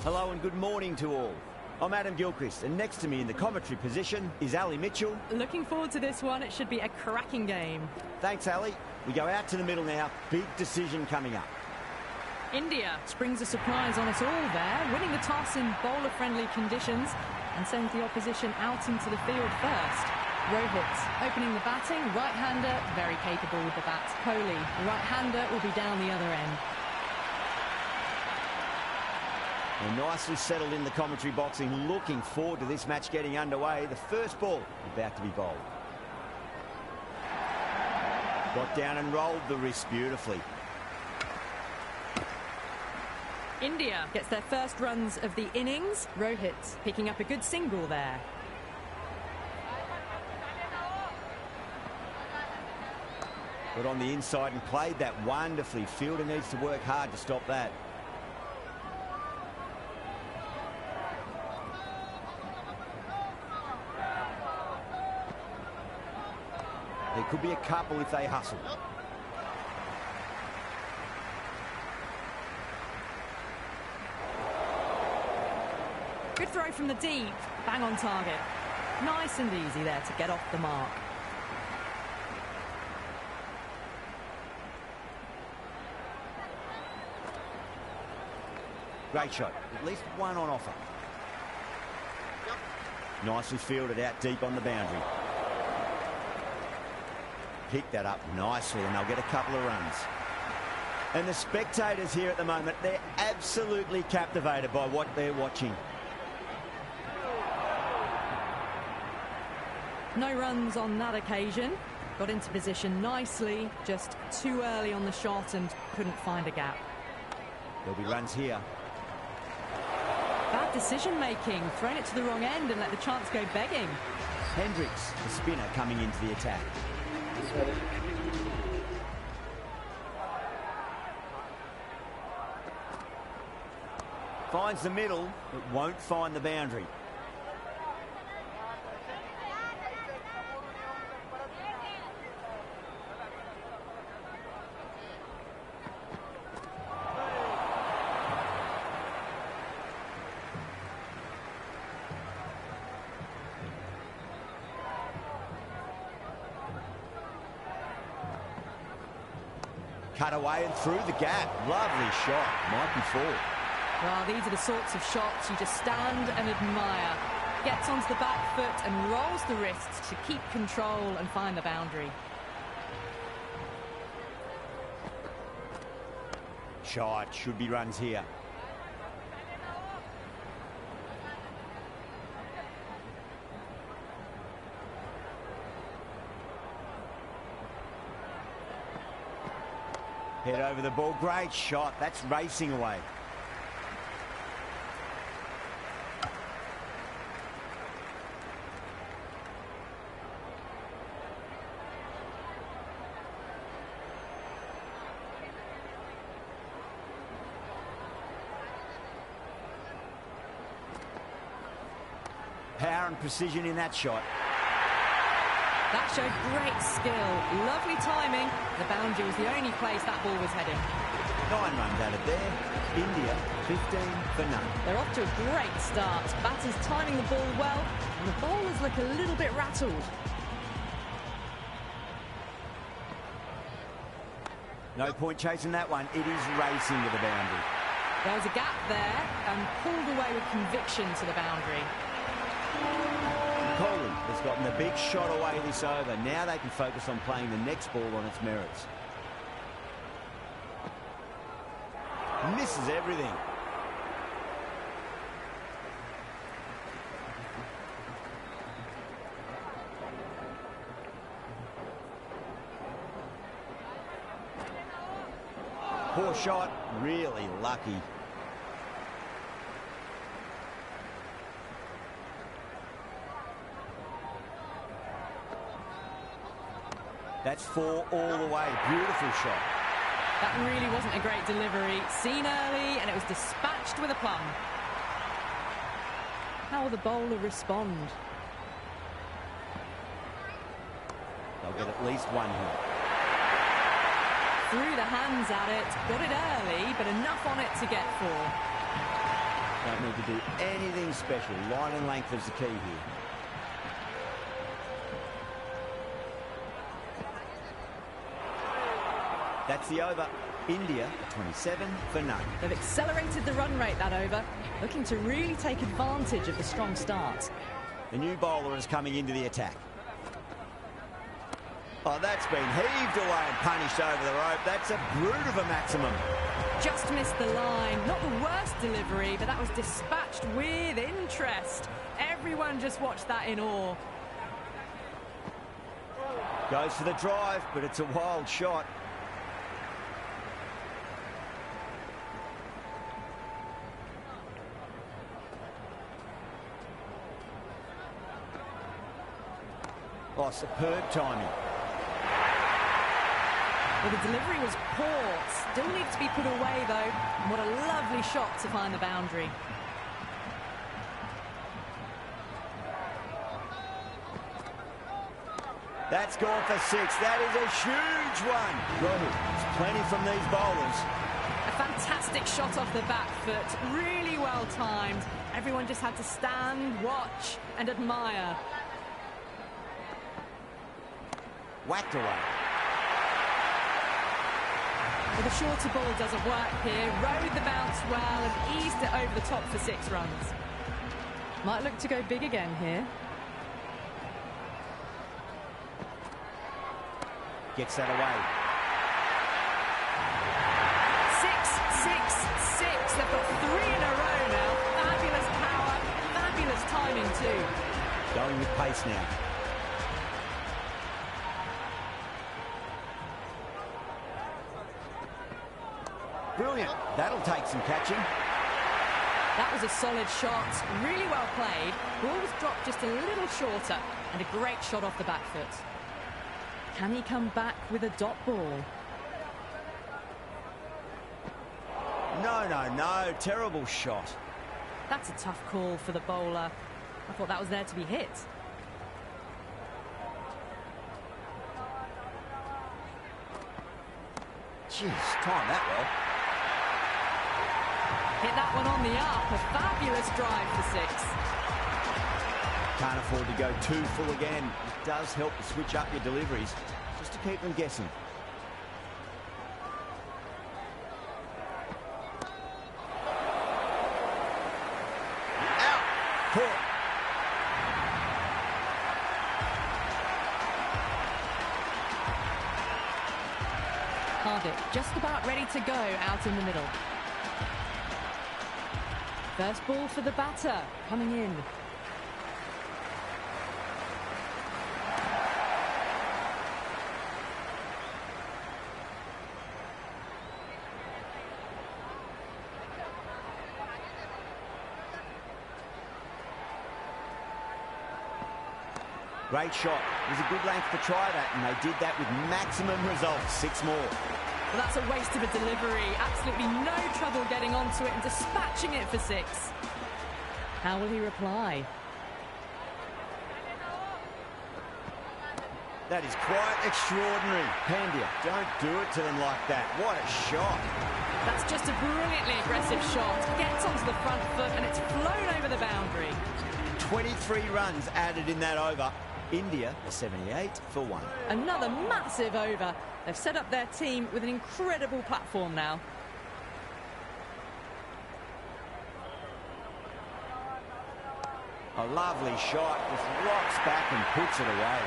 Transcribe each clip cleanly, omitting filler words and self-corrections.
Hello and good morning to all. I'm Adam Gilchrist, and next to me in the commentary position is Ali Mitchell. Looking forward to this one. It should be a cracking game. Thanks, Ali. We go out to the middle now. Big decision coming up. India springs a surprise on us all there, winning the toss in bowler-friendly conditions and sends the opposition out into the field first. Rohit opening the batting, right-hander, very capable with the bat. Kohli, the right-hander, will be down the other end. We're nicely settled in the commentary boxing, looking forward to this match getting underway. The first ball about to be bowled. Got down and rolled the wrist beautifully. India gets their first runs of the innings. Rohit picking up a good single there. Got on the inside and played that wonderfully. Fielder needs to work hard to stop that. There could be a couple if they hustle. Good throw from the deep, bang on target. Nice and easy there to get off the mark. Great shot, at least one on offer. Nicely fielded out deep on the boundary. Pick that up nicely and they'll get a couple of runs. And the spectators here at the moment, they're absolutely captivated by what they're watching. No runs on that occasion. Got into position nicely, just too early on the shot and couldn't find a gap. There'll be runs here. Bad decision making, thrown it to the wrong end and let the chance go begging. Hendricks, the spinner, coming into the attack. Finds the middle, but won't find the boundary. Cut away and through the gap. Lovely shot. Might be four. Well, these are the sorts of shots you just stand and admire. Gets onto the back foot and rolls the wrists to keep control and find the boundary. Shot. Should be runs here. Head over the ball. Great shot. That's racing away. Power and precision in that shot. That showed great skill. Lovely timing. The boundary was the only place that ball was heading. 9 runs out of there. India 15 for none. They're off to a great start. Batters timing the ball well, and the bowlers look a little bit rattled. No point chasing that one. It is racing to the boundary. There was a gap there and pulled away with conviction to the boundary. Kohli has gotten a big shot away this over. Now they can focus on playing the next ball on its merits. Misses everything. Poor shot, really lucky. That's 4 all the way. Beautiful shot. That really wasn't a great delivery. Seen early, and it was dispatched with aplomb. How will the bowler respond? They'll get at least one here. Threw the hands at it, got it early, but enough on it to get 4. Don't need to do anything special. Line and length is the key here. That's the over. India, 27 for none. They've accelerated the run rate that over, looking to really take advantage of the strong start. The new bowler is coming into the attack. Oh, that's been heaved away and punished over the rope. That's a brute of a maximum. Just missed the line. Not the worst delivery, but that was dispatched with interest. Everyone just watched that in awe. Goes for the drive, but it's a wild shot. Oh, superb timing. Well, the delivery was poor. Still needs to be put away, though. And what a lovely shot to find the boundary. That's gone for 6. That is a huge one. There's plenty from these bowlers. A fantastic shot off the back foot. Really well timed. Everyone just had to stand, watch, and admire. Whacked away. Well, the shorter ball doesn't work here. Rode the bounce well and eased it over the top for 6 runs. Might look to go big again here. Gets that away. 6, 6, 6. They've got 3 in a row now. Fabulous power, fabulous timing too. Going with pace now. Brilliant. That'll take some catching. That was a solid shot. Really well played. Ball was dropped just a little shorter. And a great shot off the back foot. Can he come back with a dot ball? No. Terrible shot. That's a tough call for the bowler. I thought that was there to be hit. Jeez, time that well. Hit that one on the up. A fabulous drive for 6. Can't afford to go too full again. It does help to switch up your deliveries, just to keep them guessing. Out! Caught. Hardik just about ready to go out in the middle. First ball for the batter, coming in. Great shot. It was a good length to try that, and they did that with maximum results. 6 more. Well, that's a waste of a delivery. Absolutely no trouble getting onto it and dispatching it for 6. How will he reply? That is quite extraordinary. Pandya, don't do it to them like that. What a shot. That's just a brilliantly aggressive shot. Gets onto the front foot and it's flown over the boundary. 23 runs added in that over. India are 78 for 1. Another massive over. They've set up their team with an incredible platform now. A lovely shot, just rocks back and puts it away.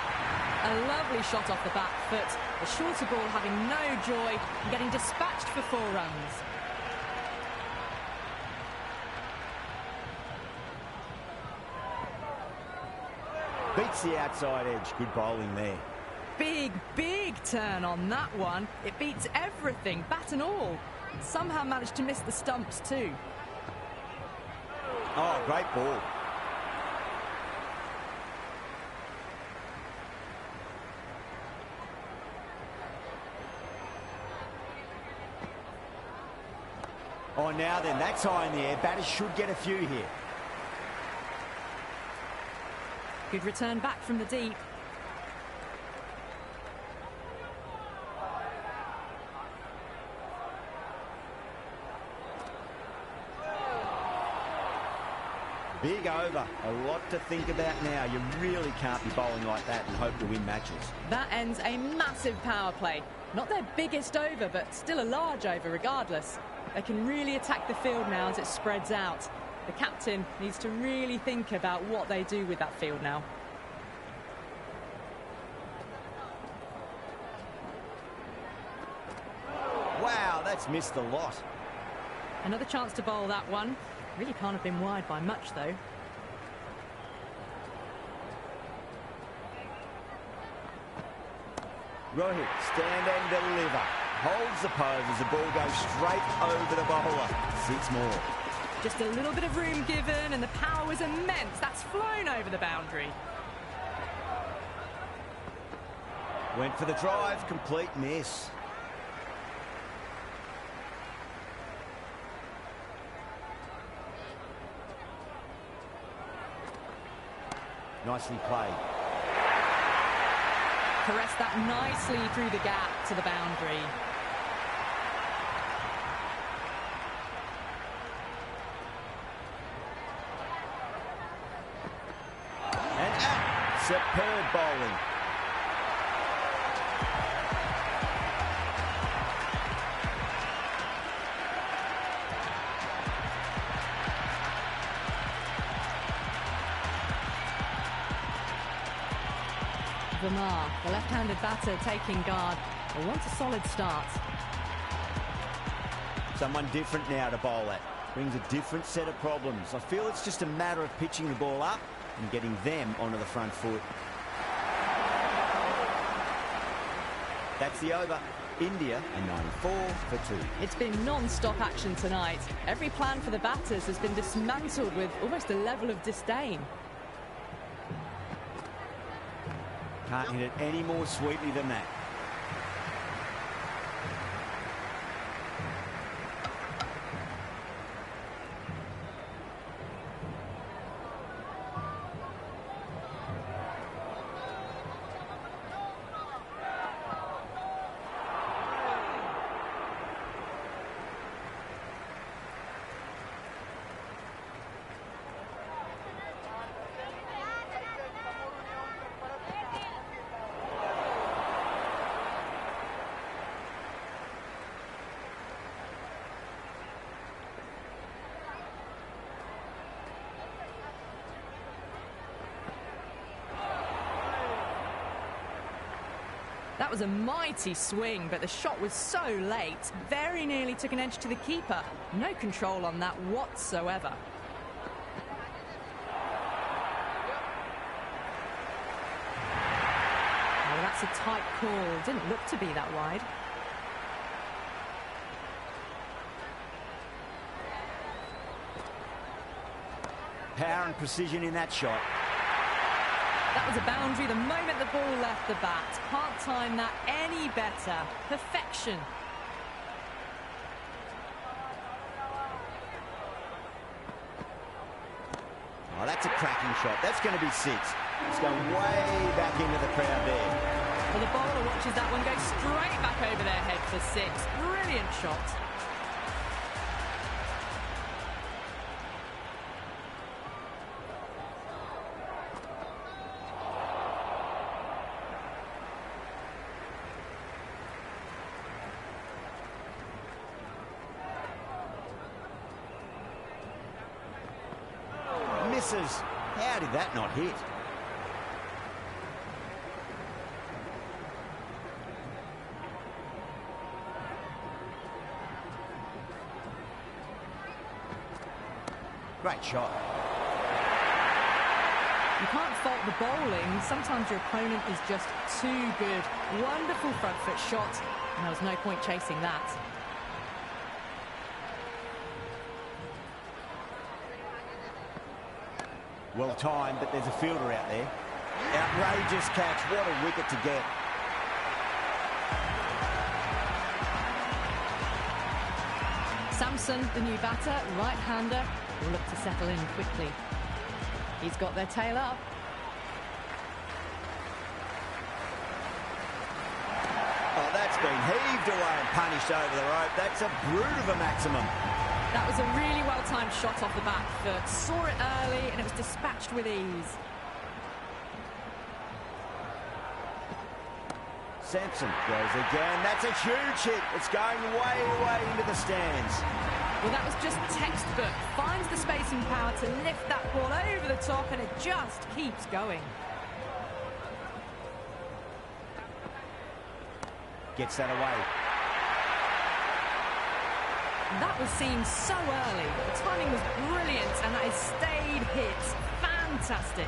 A lovely shot off the back foot. The shorter ball having no joy and getting dispatched for 4 runs. Beats the outside edge. Good bowling there. Big turn on that one. It beats everything, bat and all. Somehow managed to miss the stumps too. Oh, great ball. Oh, now then, that's high in the air. Batters should get a few here. Good return back from the deep. Big over. A lot to think about now. You really can't be bowling like that and hope to win matches. That ends a massive power play. Not their biggest over, but still a large over regardless. They can really attack the field now as it spreads out. The captain needs to really think about what they do with that field now. Wow, that's missed a lot. Another chance to bowl that one. Really can't have been wide by much, though. Rohit, stand and deliver. Holds the pose as the ball goes straight over the bowler. 6 more. Just a little bit of room given, and the power was immense. That's flown over the boundary. Went for the drive, complete miss. Nicely played. Caressed that nicely through the gap to the boundary. And out. Superb bowling. Verma, the left-handed batter, taking guard. They want a solid start. Someone different now to bowl at. Brings a different set of problems. I feel it's just a matter of pitching the ball up and getting them onto the front foot. That's the over. India a 94 for 2. It's been non-stop action tonight. Every plan for the batters has been dismantled with almost a level of disdain. Can't hit it any more sweetly than that. That was a mighty swing, but the shot was so late. Very nearly took an edge to the keeper. No control on that whatsoever. Oh, that's a tight call. Didn't look to be that wide. Power and precision in that shot. That was a boundary the moment the ball left the bat. Can't time that any better. Perfection. Oh, that's a cracking shot. That's going to be 6. It's going way back into the crowd there. Well, the bowler watches that one go straight back over their head for 6. Brilliant shot. Misses. How did that not hit? Great shot. You can't fault the bowling. Sometimes your opponent is just too good. Wonderful front foot shot, and there was no point chasing that. Well timed, but there's a fielder out there. Outrageous catch. What a wicket to get. Samson, the new batter, right-hander, will look to settle in quickly. He's got their tail up. Oh, that's been heaved away and punished over the rope. That's a brute of a maximum. That was a really well-timed shot off the back foot. Saw it early and it was dispatched with ease. Sampson goes again. That's a huge hit. It's going way, way into the stands. Well, that was just textbook. Finds the space and power to lift that ball over the top, and it just keeps going. Gets that away. That was seen so early. The timing was brilliant, and that is stayed hit. Fantastic.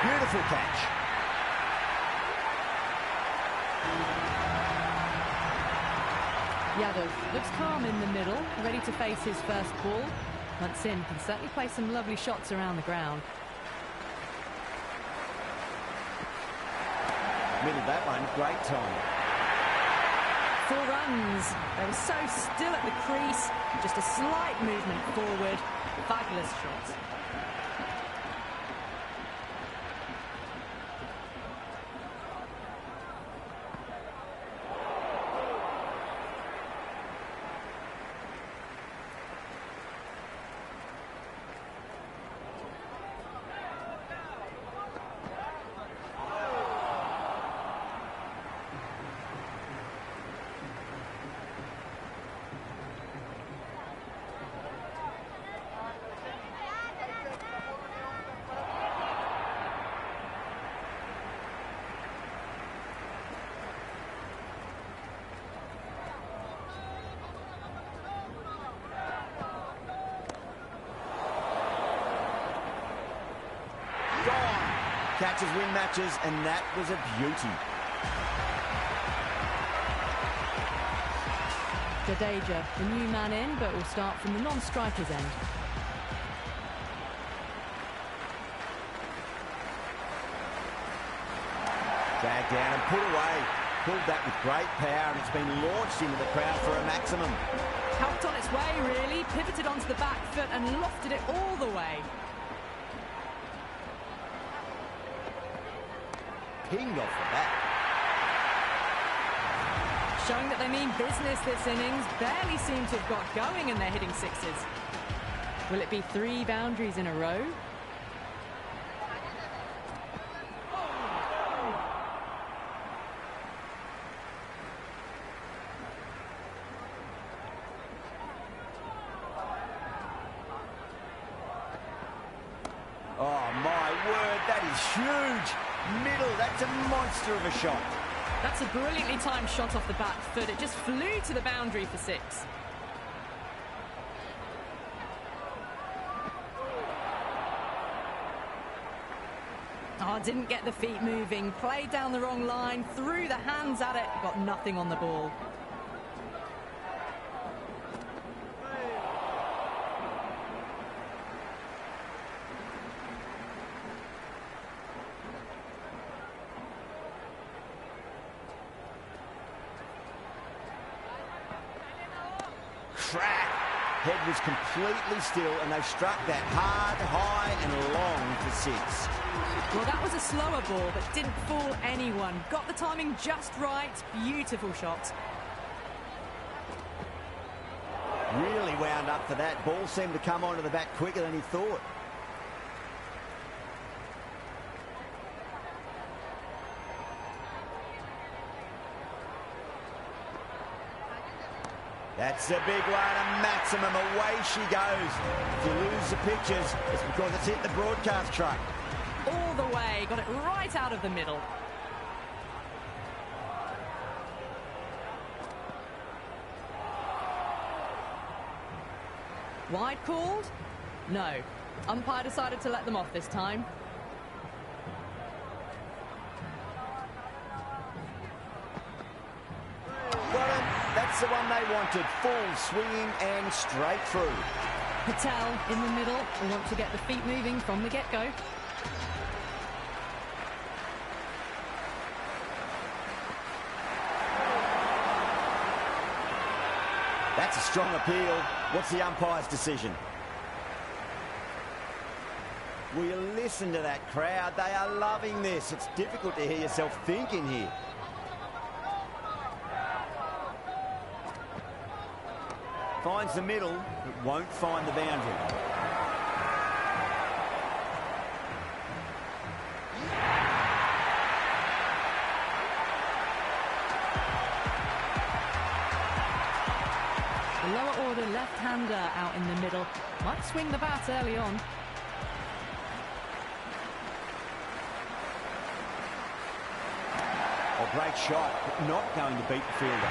Beautiful catch. Yadav looks calm in the middle, ready to face his first ball. Once in, can certainly play some lovely shots around the ground. Middle that one, great time. 4 runs. They were so still at the crease, just a slight movement forward. Fabulous shot. Catches win matches, and that was a beauty. Jadeja, the new man in, but will start from the non-striker's end. Dragged down and put away. Pulled that with great power, and it's been launched into the crowd for a maximum. Helped on its way, really. Pivoted onto the back foot and lofted it all the way. Pinged off the bat. Showing that they mean business this innings. Barely seem to have got going and they're hitting sixes. Will it be 3 boundaries in a row? Oh, my word, that is huge. Middle, that's a monster of a shot. That's a brilliantly timed shot off the back foot. It just flew to the boundary for 6. Oh, didn't get the feet moving. Played down the wrong line, threw the hands at it, got nothing on the ball. Crack. Head was completely still, and they struck that hard, high, and long for 6. Well, that was a slower ball, but didn't fool anyone. Got the timing just right. Beautiful shot. Really wound up for that. Ball seemed to come onto the bat quicker than he thought. That's a big one, a maximum. Away she goes. If you lose the pictures, it's because it's hit the broadcast truck. All the way, got it right out of the middle. Wide called? No. Umpire decided to let them off this time. Got him. That's the one they wanted. Full swinging and straight through. Patel in the middle. We want to get the feet moving from the get-go. That's a strong appeal. What's the umpire's decision? Will you listen to that crowd? They are loving this. It's difficult to hear yourself thinking here. Finds the middle, but won't find the boundary. The lower order left-hander out in the middle. Might swing the bat early on. A great shot, but not going to beat the fielder.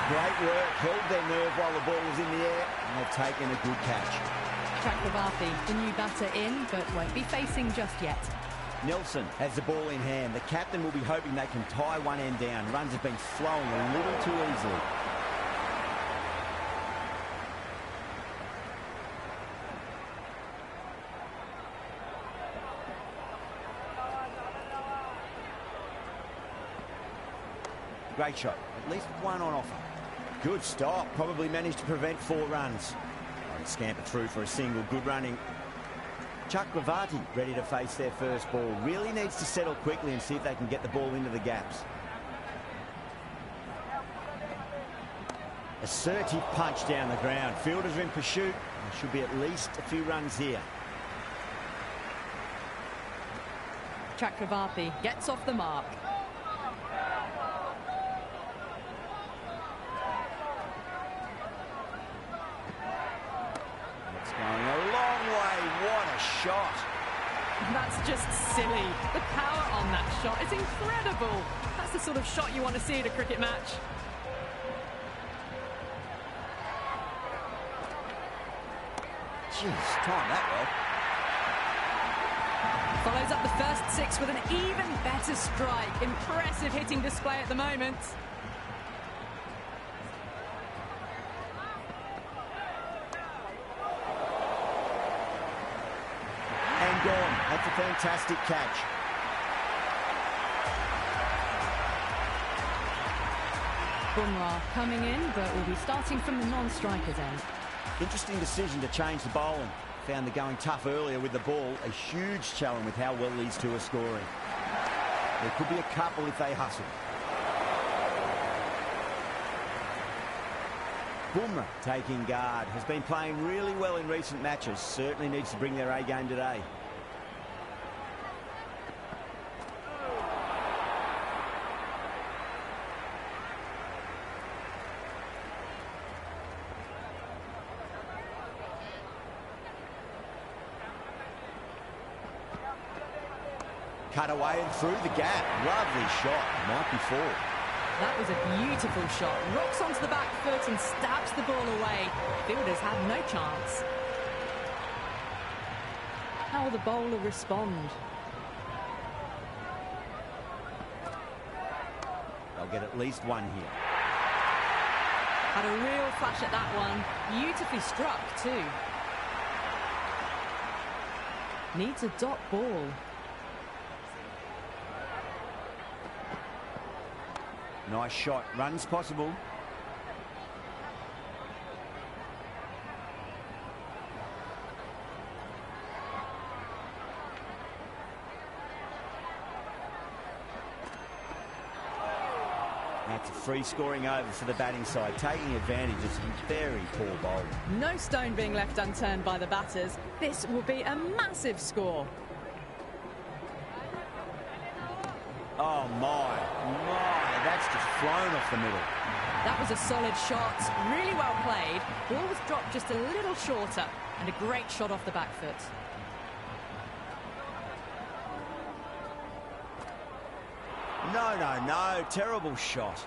Great work, held their nerve while the ball was in the air, and they've taken a good catch. Chakravarti, the new batter in, but won't be facing just yet. Nelson has the ball in hand. The captain will be hoping they can tie one end down. Runs have been flowing a little too easily. Great shot, at least one on offer. Good stop, probably managed to prevent 4 runs. And scamper through for a single, good running. Chakravarti ready to face their first ball. Really needs to settle quickly and see if they can get the ball into the gaps. Assertive punch down the ground. Fielders are in pursuit. There should be at least a few runs here. Chakravarti gets off the mark. Going a long way. What a shot. That's just silly. The power on that shot is incredible. That's the sort of shot you want to see at a cricket match. Jeez, timed that well. Follows up the first 6 with an even better strike. Impressive hitting display at the moment. Gone. That's a fantastic catch. Bumrah coming in, but will be starting from the non-striker's end. Interesting decision to change the bowling. Found the going tough earlier with the ball. A huge challenge with how well these two are scoring. There could be a couple if they hustle. Bumrah taking guard. Has been playing really well in recent matches. Certainly needs to bring their A game today. Cut away and through the gap. Lovely shot. Might be 4. That was a beautiful shot. Rocks onto the back foot and stabs the ball away. Fielders had no chance. How will the bowler respond? They'll get at least one here. Had a real flash at that one. Beautifully struck too. Needs a dot ball. Nice shot. Runs possible. That's a free scoring over for the batting side, taking advantage of some very poor bowling. No stone being left unturned by the batters. This will be a massive score. Oh my, that's just flown off the middle. That was a solid shot, really well played. Ball was dropped just a little shorter, and a great shot off the back foot. No, terrible shot.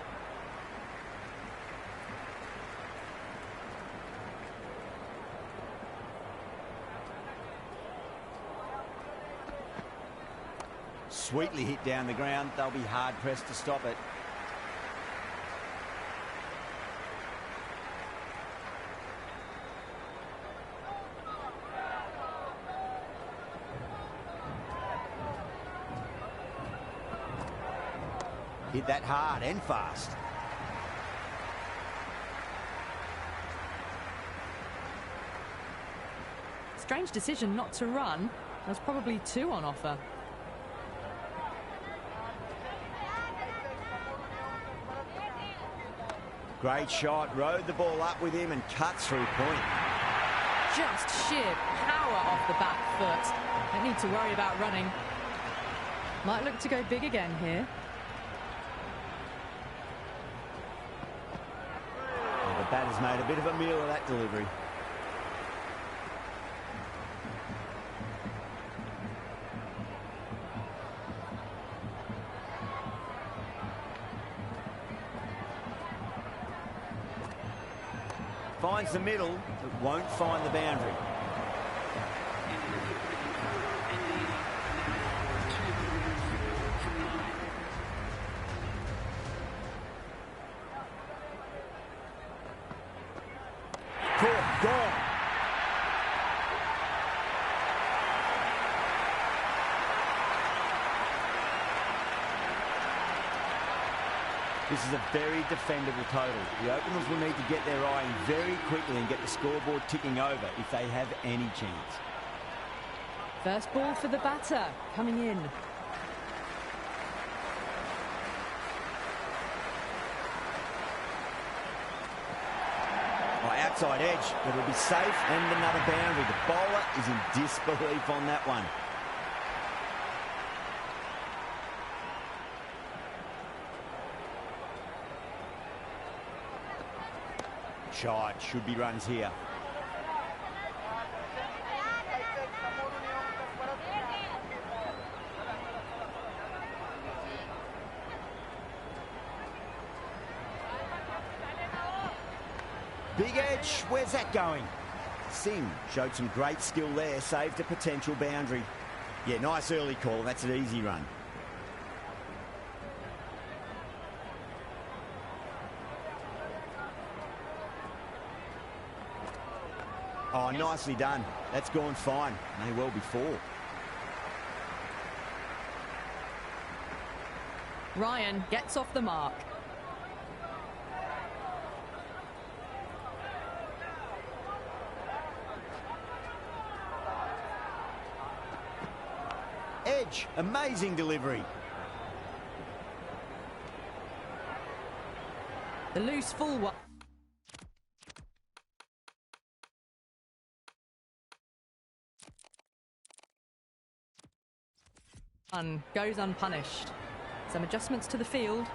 Sweetly hit down the ground. They'll be hard-pressed to stop it. Hit that hard and fast. Strange decision not to run. There's probably 2 on offer. Great shot, rode the ball up with him and cuts through point. Just sheer power off the back foot. Don't need to worry about running. Might look to go big again here. Well, the batter's made a bit of a meal of that delivery. Finds the middle, but won't find the boundary. Caught, gone. This is a very defendable total. The openers will need to get their eye in very quickly and get the scoreboard ticking over if they have any chance. First ball for the batter, coming in. Oh, outside edge, but it'll be safe and another boundary. The bowler is in disbelief on that one. Shot, should be runs here. Big edge, where's that going? Singh showed some great skill there, saved a potential boundary. Yeah, nice early call, that's an easy run. Oh, nicely done. That's gone fine. May well be 4. Ryan gets off the mark. Edge, amazing delivery. The loose full one. Goes unpunished. Some adjustments to the field.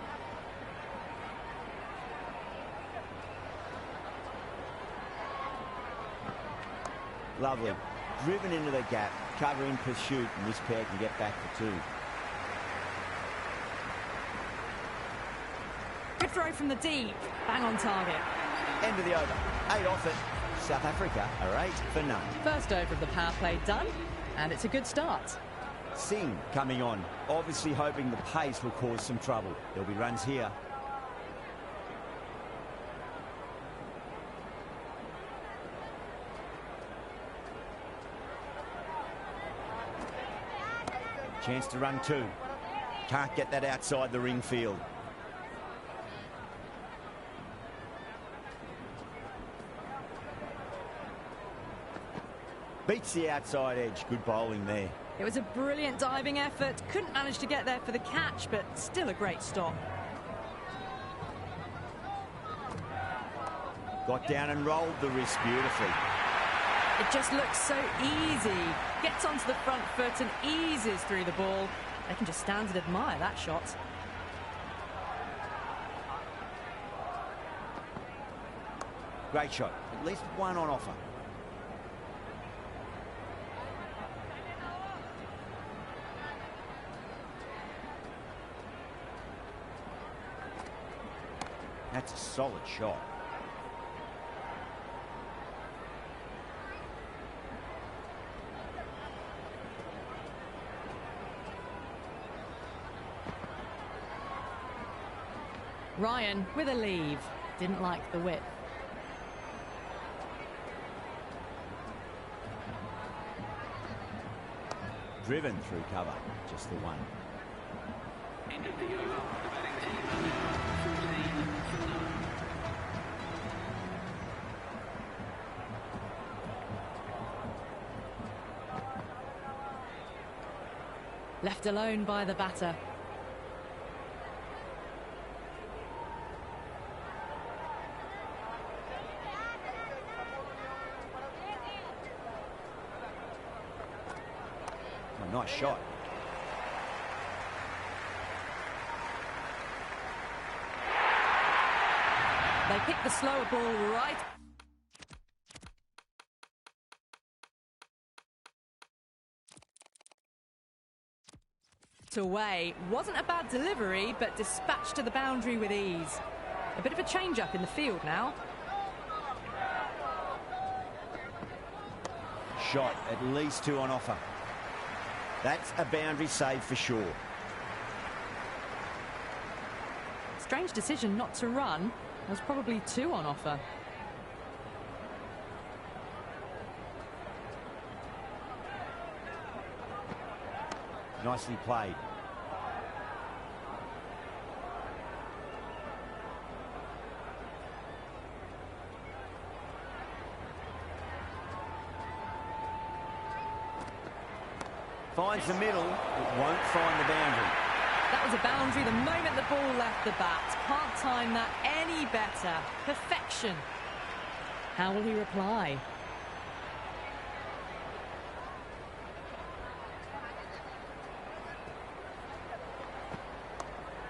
Lovely. Driven into the gap, cover in pursuit, and this pair can get back for 2. Good throw from the deep. Bang on target. End of the over. 8 off it. South Africa are 8 for none. First over of the power play done, and it's a good start. Singh coming on, obviously hoping the pace will cause some trouble. There'll be runs here. Chance to run 2. Can't get that outside the ring field. Beats the outside edge. Good bowling there. It was a brilliant diving effort. Couldn't manage to get there for the catch, but still a great stop. Got down and rolled the wrist beautifully. It just looks so easy. Gets onto the front foot and eases through the ball. They can just stand and admire that shot. Great shot. At least 1 on offer. That's a solid shot. Ryan with a leave. Didn't like the width. Driven through cover. Just the 1. End of the over. The batting team 14 for none. Left alone by the batter. Oh, nice shot. They pick the slower ball right. Away. Wasn't a bad delivery, but dispatched to the boundary with ease. A bit of a change-up in the field now. Shot, at least 2 on offer. That's a boundary save for sure. Strange decision not to run. There's probably 2 on offer. Nicely played. Finds the middle, it won't find the boundary. That was a boundary the moment the ball left the bat. Can't time that any better. Perfection. How will he reply?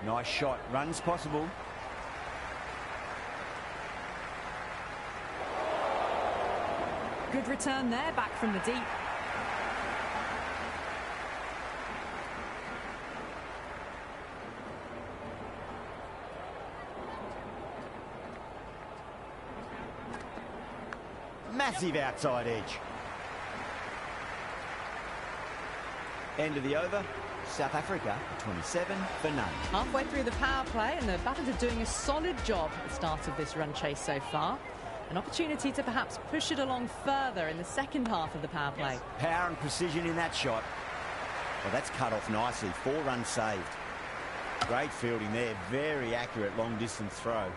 Nice shot, runs possible. Good return there, back from the deep. Massive outside edge. End of the over. South Africa 27 for none. Halfway through the power play, and the batters are doing a solid job at the start of this run chase so far. An opportunity to perhaps push it along further in the second half of the power play. Yes. Power and precision in that shot. Well, that's cut off nicely. 4 runs saved. Great fielding there. Very accurate long distance throw.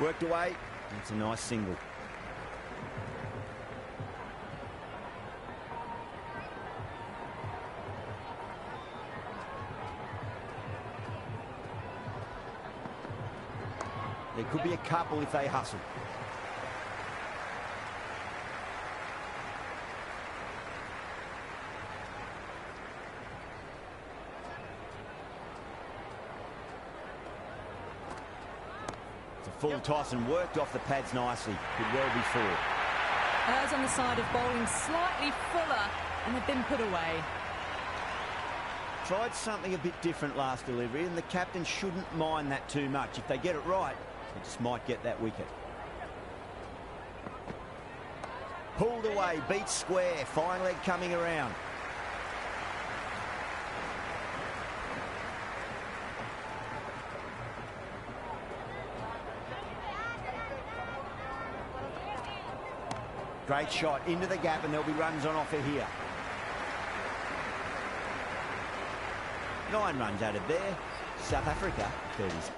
Worked away. That's a nice single. There could be a couple if they hustle. Full toss and worked off the pads nicely. Could well be 4. Errs on the side of bowling slightly fuller, and they've been put away. Tried something a bit different last delivery, and the captain shouldn't mind that too much. If they get it right, they just might get that wicket. Pulled away, beat square, fine leg coming around. Great shot into the gap, and there'll be runs on offer here. 9 runs added there. South Africa 30s.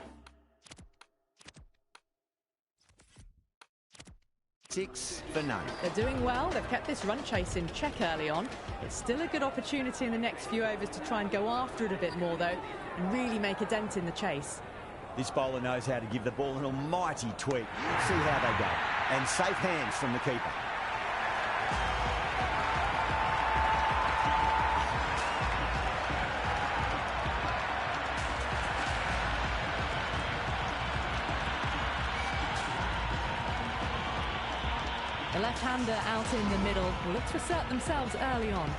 6 for none. They're doing well. They've kept this run chase in check early on. It's still a good opportunity in the next few overs to try and go after it a bit more, though, and really make a dent in the chase. This bowler knows how to give the ball an almighty tweak. Let's see how they go. And safe hands from the keeper. The left-hander out in the middle will look to assert themselves early on.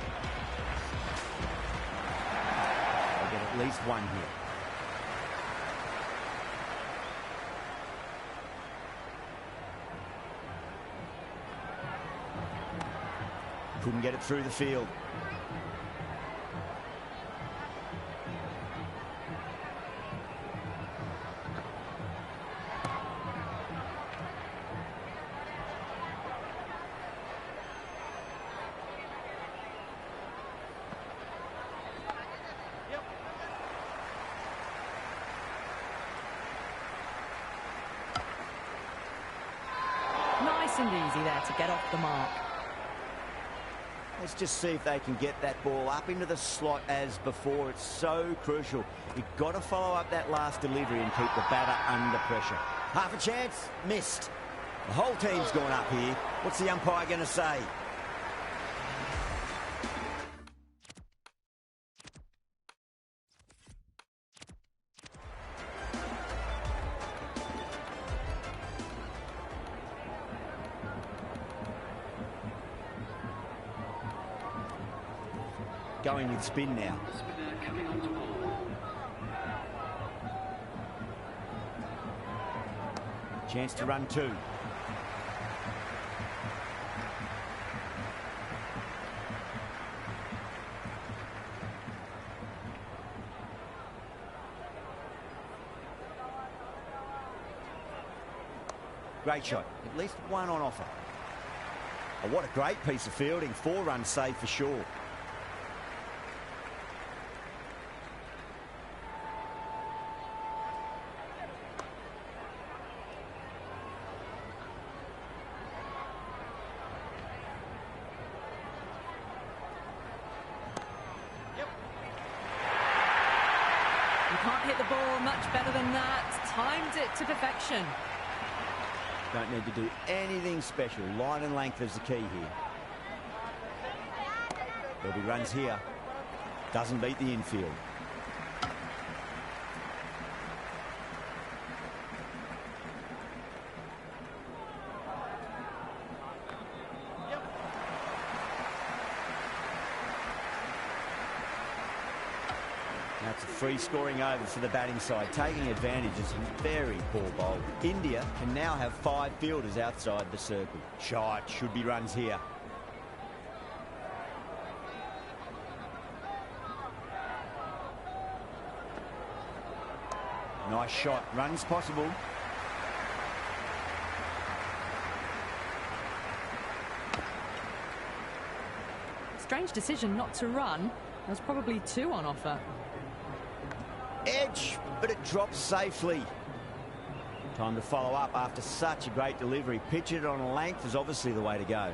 They'll get at least 1 here. Couldn't get it through the field. Nice and easy there to get off the mark. Let's just see if they can get that ball up into the slot as before. It's so crucial. You've got to follow up that last delivery and keep the batter under pressure. Half a chance, missed. The whole team's gone up here. What's the umpire going to say? Going with spin now. Spinner coming onto ball. Chance to run two. Great shot. At least one on offer. Oh, what a great piece of fielding. 4 runs saved for sure. You can't hit the ball much better than that. Timed it to perfection. Don't need to do anything special. Line and length is the key here. There'll be runs here. Doesn't beat the infield. That's a free scoring over for the batting side. Taking advantage of some very poor bowl. India can now have 5 fielders outside the circle. Shot, should be runs here. Nice shot, runs possible. Strange decision not to run. There's probably 2 on offer. Edge, but it drops safely. Time to follow up after such a great delivery. Pitch it on a length is obviously the way to go.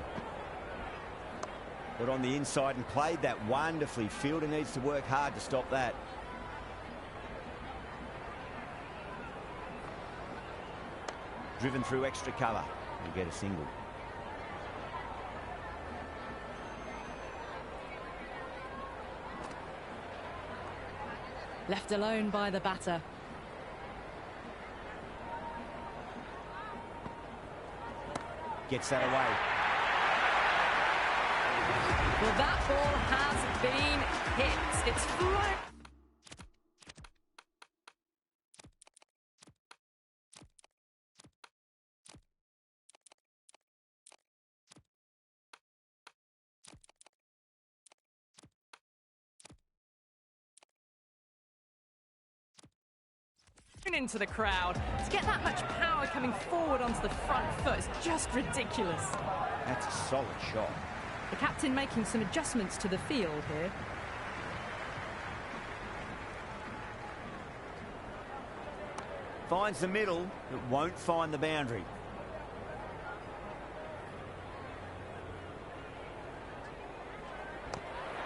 Got on the inside and played that wonderfully. Fielder needs to work hard to stop that. Driven through extra cover. He'll get a single. Left alone by the batter. Gets that away. Well, that ball has been hit. It's flown. Into the crowd. To get that much power coming forward onto the front foot is just ridiculous. That's a solid shot. The captain making some adjustments to the field here. Finds the middle, but won't find the boundary.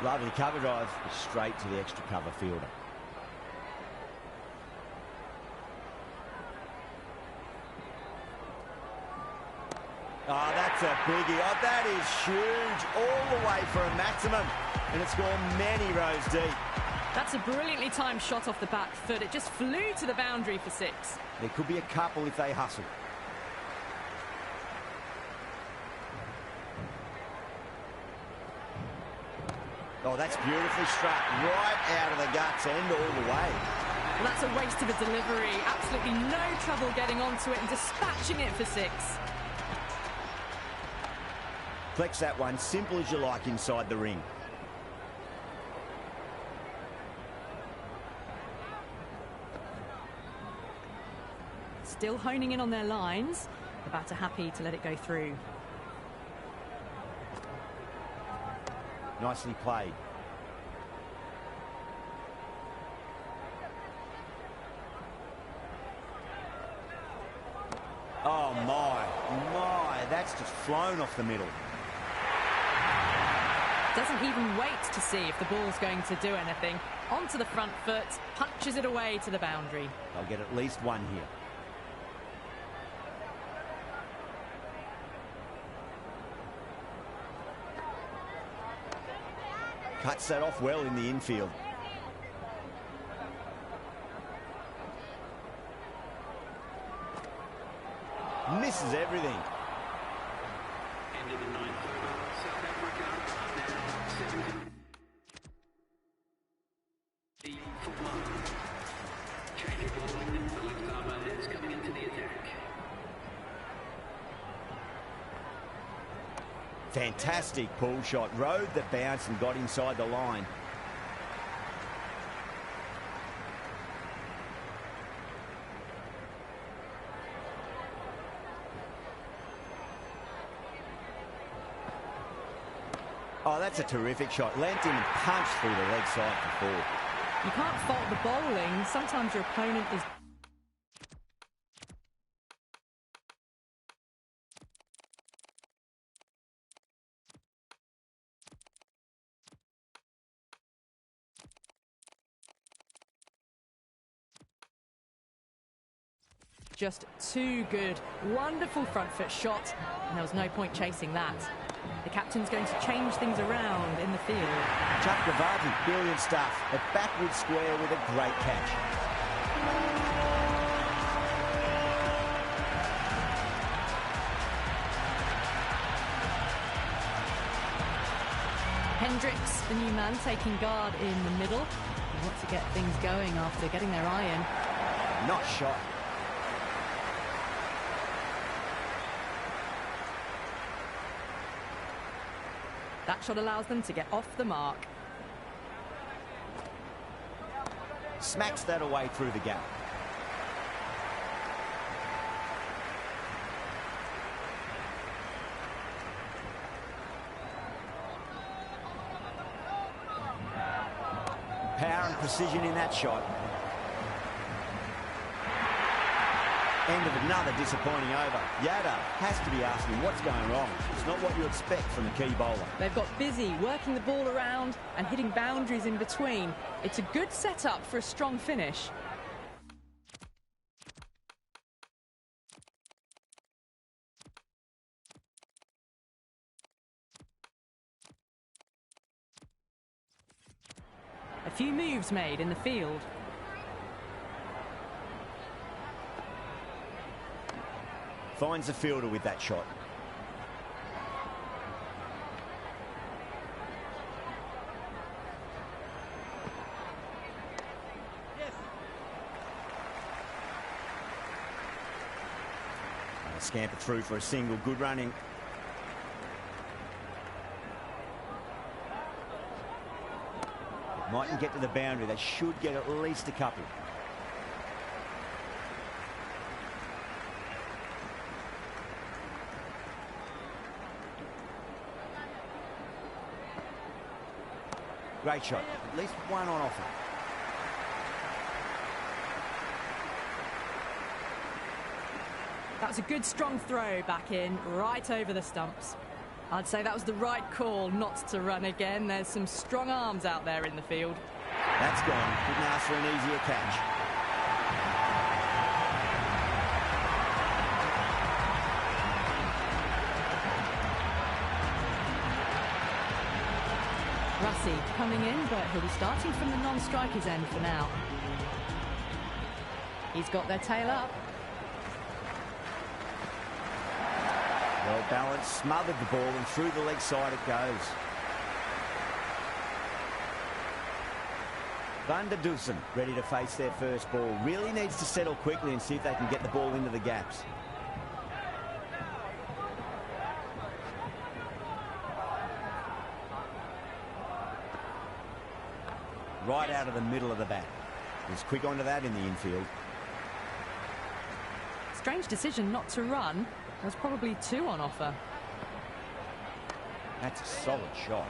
Lovely cover drive, straight to the extra cover fielder. Oh, that's a biggie. Oh, that is huge. All the way for a maximum. And it's gone many rows deep. That's a brilliantly timed shot off the back foot. It just flew to the boundary for 6. There could be a couple if they hustle. Oh, that's beautifully struck. Right out of the guts and all the way. Well, that's a waste of a delivery. Absolutely no trouble getting onto it and dispatching it for 6. Flex that one, simple as you like inside the ring. Still honing in on their lines. The batter happy to let it go through. Nicely played. Oh, my. That's just flown off the middle. Doesn't even wait to see if the ball's going to do anything. Onto the front foot, punches it away to the boundary. They'll get at least one here. Cuts that off well in the infield. Misses everything. End of the ninth over. South Africa are now 70 for 1. Change of ball. The left armour is coming into the attack. Fantastic pull shot. Rode the bounce and got inside the line. Oh, that's a terrific shot. Leant in and punched through the leg side for 4. You can't fault the bowling. Sometimes your opponent is just too good. Wonderful front foot shot, and there was no point chasing that. The captain's going to change things around in the field. Chakravarti, brilliant stuff. A backward square with a great catch. Hendricks, the new man, taking guard in the middle. They want to get things going after getting their eye in. Not shot. That shot allows them to get off the mark. Smacks that away through the gap. Power and precision in that shot. End of another disappointing over. Yada has to be asking what's going wrong. It's not what you expect from a key bowler. They've got busy working the ball around and hitting boundaries in between. It's a good setup for a strong finish. A few moves made in the field. Finds the fielder with that shot. Scamper through for a single. Good running. Mightn't get to the boundary. They should get at least a couple. Great shot. At least one on offer. That was a good strong throw back in, right over the stumps. I'd say that was the right call not to run again. There's some strong arms out there in the field. That's gone. Couldn't ask for an easier catch. Rassi coming in, but he'll be starting from the non-striker's end for now. He's got their tail up. Well balanced, smothered the ball, and through the leg side it goes. Van der Dusen ready to face their first ball. Really needs to settle quickly and see if they can get the ball into the gaps. Right out of the middle of the bat. He's quick onto that in the infield. Strange decision not to run. There's probably 2 on offer. That's a solid shot.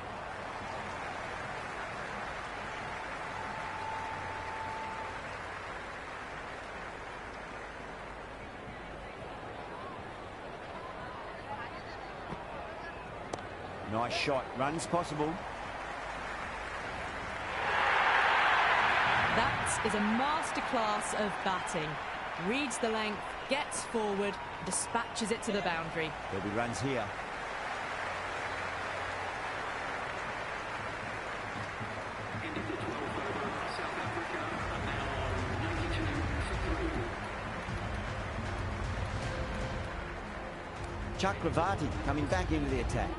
Nice shot. Runs possible. That is a masterclass of batting. Reads the length, gets forward, dispatches it to the boundary. There'll be runs here. Into the 12th over, South Africa are now on 92 for 3. Chakravarti coming back into the attack.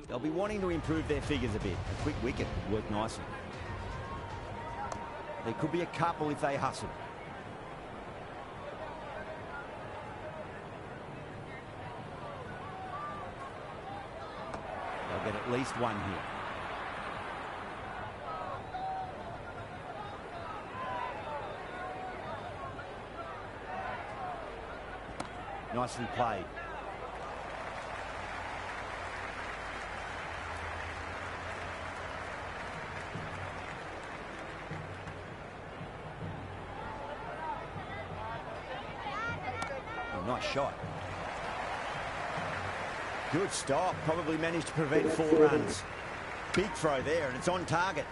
They'll be wanting to improve their figures a bit. A quick wicket would work nicely. There could be a couple if they hustle. They'll get at least one here. Nicely played. Nice shot. Good stop. Probably managed to prevent 4 runs. Big throw there, and it's on target.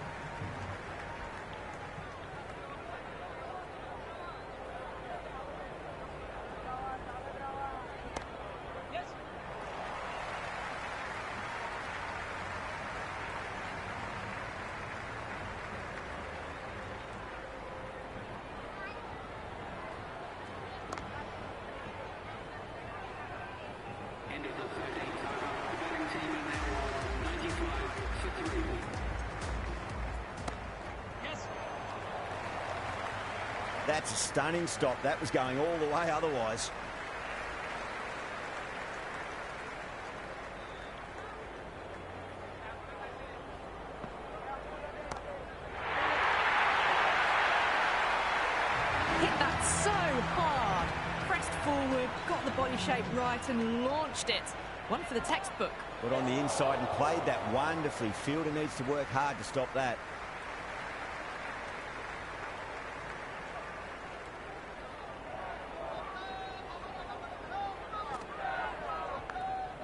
End of the 13th over. The batting team are now on 95 for 3. Yes. That's a stunning stop. That was going all the way otherwise. Hit that so hard. Pressed forward, got the body shape right and launched it. One for the textbook. Got on the inside and played that wonderfully. Fielder needs to work hard to stop that.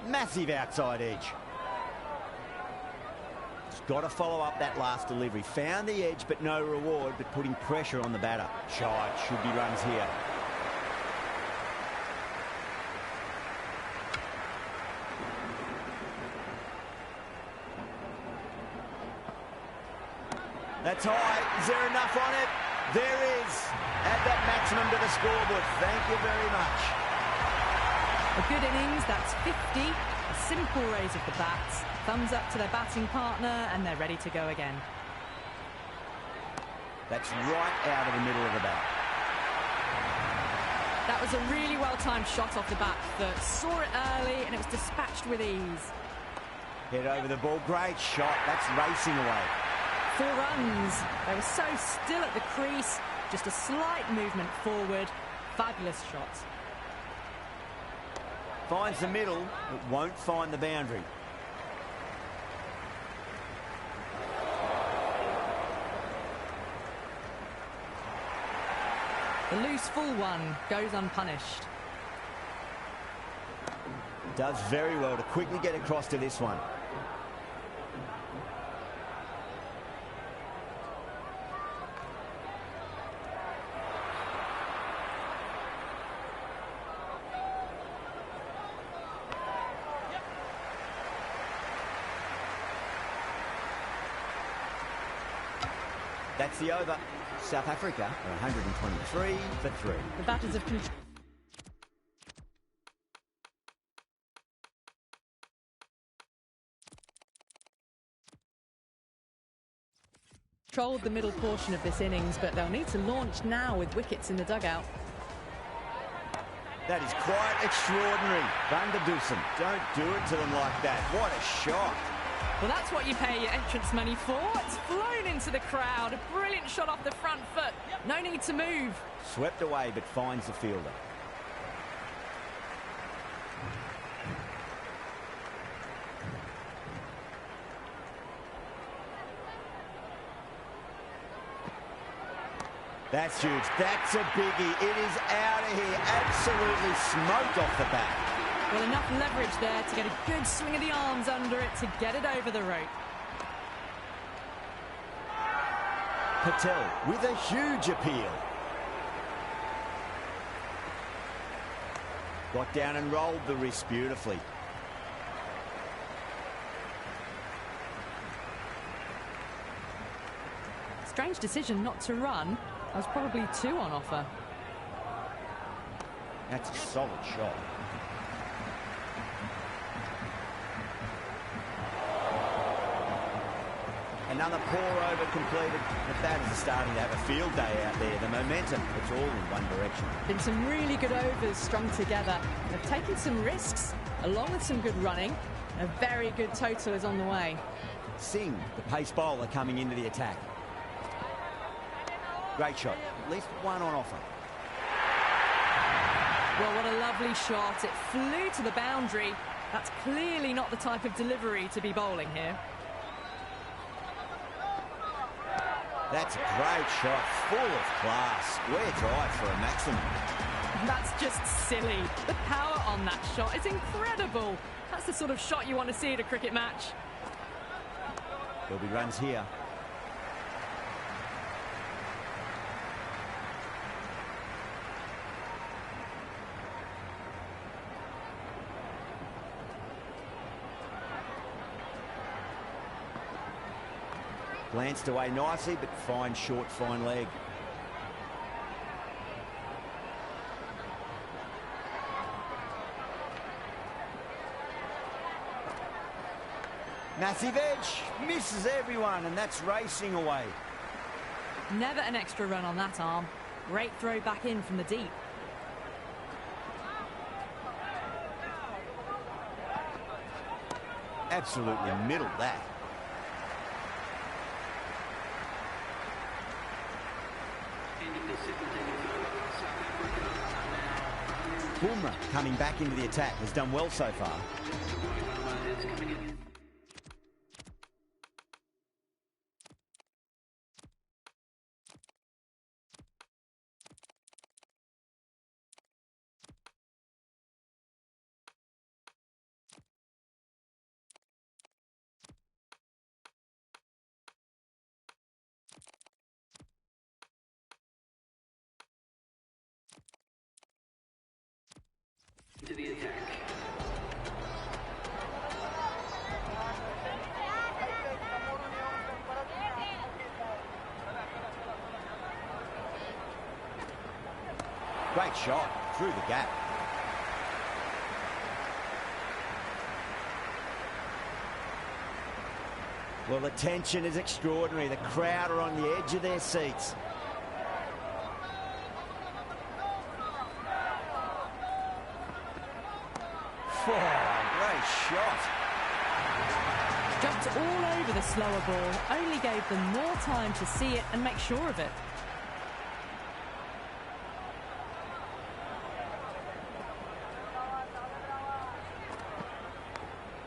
Massive outside edge. Just got to follow up that last delivery. Found the edge, but no reward, but putting pressure on the batter. Shot, should be runs here. That's high. Is there enough on it? There is. Add that maximum to the scoreboard. Thank you very much. A good innings, that's 50. A simple raise of the bats. Thumbs up to their batting partner, and they're ready to go again. That's right out of the middle of the bat. That was a really well-timed shot off the bat that saw it early, and it was dispatched with ease. Head over the ball. Great shot. That's racing away. 4 runs. They were so still at the crease. Just a slight movement forward. Fabulous shot. Finds the middle, but won't find the boundary. The loose full one goes unpunished. Does very well to quickly get across to this one. That's the over. South Africa are 123 for 3. The batters have controlled the middle portion of this innings, but they'll need to launch now with wickets in the dugout. That is quite extraordinary. Van der Dusen, don't do it to them like that. What a shot. Well, that's what you pay your entrance money for. It's flown into the crowd. A brilliant shot off the front foot. No need to move. Swept away, but finds the fielder. That's huge. That's a biggie. It is out of here. Absolutely smoked off the bat. Well, enough leverage there to get a good swing of the arms under it to get it over the rope. Patel with a huge appeal. Got down and rolled the wrist beautifully. Strange decision not to run. There was probably 2 on offer. That's a solid shot. Another pour over completed. The batters are starting to have a field day out there. The momentum, it's all in one direction. Been some really good overs strung together. They've taken some risks, along with some good running. A very good total is on the way. Singh, the pace bowler, coming into the attack. Great shot. At least 1 on offer. Well, what a lovely shot. It flew to the boundary. That's clearly not the type of delivery to be bowling here. That's a great shot, full of class. Square drive for a maximum. That's just silly. The power on that shot is incredible. That's the sort of shot you want to see at a cricket match. There'll be runs here. Glanced away nicely, but fine short, fine leg. Massive edge, misses everyone, and that's racing away. Never an extra run on that arm. Great throw back in from the deep. Absolutely middled that. Boomer coming back into the attack, has done well so far. To the attack. Great shot through the gap. Well, the tension is extraordinary. The crowd are on the edge of their seats. Great shot. Jumped all over the slower ball, only gave them more time to see it and make sure of it.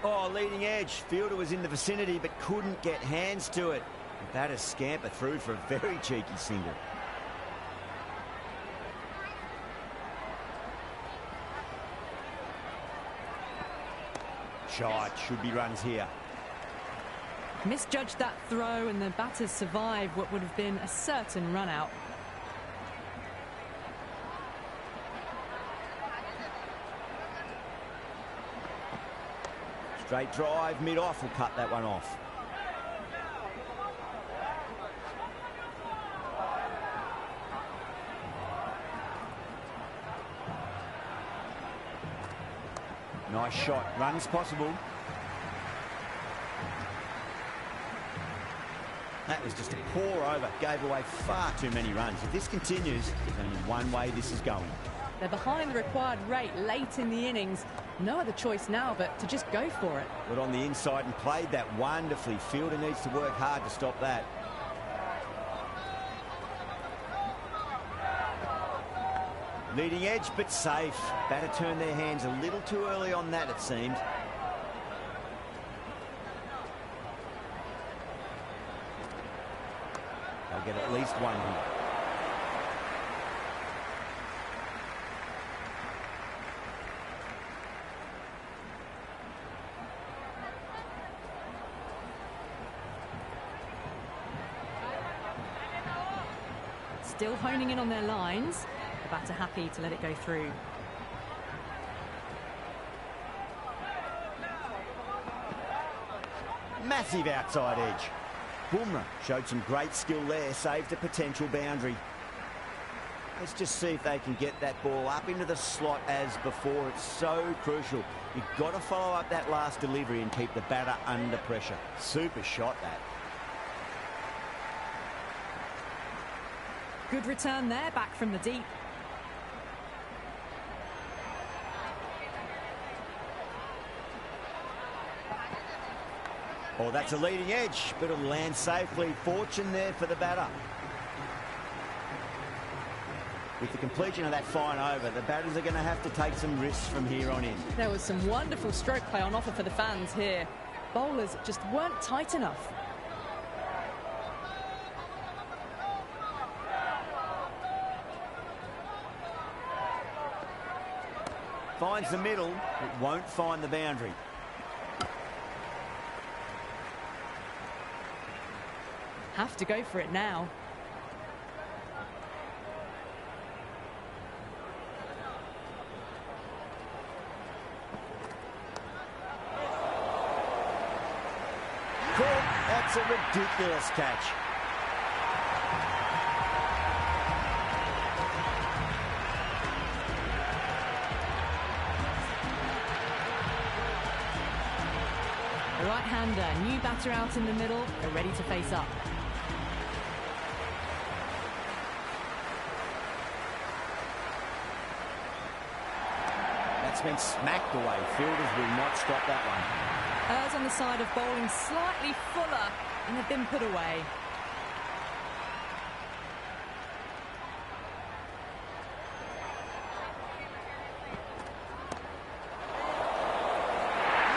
Oh, leading edge. Fielder was in the vicinity but couldn't get hands to it. The batter scampered through for a very cheeky single. Shot, should be runs here. Misjudged that throw and the batters survived what would have been a certain run out. Straight drive, mid-off, will cut that one off. Nice shot, runs possible. That was just a pour over, gave away far too many runs. If this continues, there's only one way this is going. They're behind the required rate late in the innings. No other choice now but to just go for it. But on the inside and played that wonderfully. Fielder needs to work hard to stop that. Leading edge, but safe. Batter turned their hands a little too early on that, it seemed. They'll get at least one here. still honing in on their lines. The batter happy to let it go through. Massive outside edge. Bumrah showed some great skill there, saved a potential boundary. Let's just see if they can get that ball up into the slot as before. It's so crucial. You've got to follow up that last delivery and keep the batter under pressure. Super shot, that. Good return there, back from the deep. Oh, that's a leading edge, but it'll land safely. Fortune there for the batter. With the completion of that fine over, the batters are going to have to take some risks from here on in. There was some wonderful stroke play on offer for the fans here. Bowlers just weren't tight enough. Finds the middle, it won't find the boundary. Have to go for it now. Caught. That's a ridiculous catch. The right-hander, new batter out in the middle, are ready to face up. That's been smacked away. Fielders will not stop that one. Errs on the side of bowling slightly fuller, and have been put away.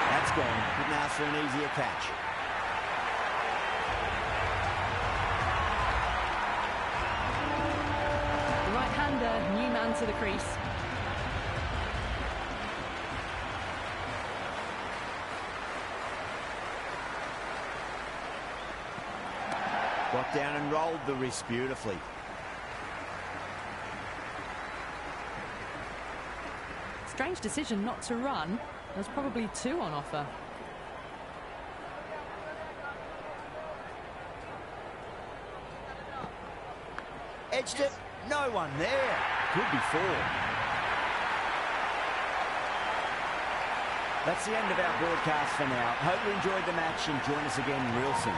That's gone. Couldn't ask for an easier catch. The right-hander, new man to the crease. Got down and rolled the wrist beautifully. Strange decision not to run. There's probably two on offer. Edged it. No one there. Could be four. That's the end of our broadcast for now. Hope you enjoyed the match and join us again real soon.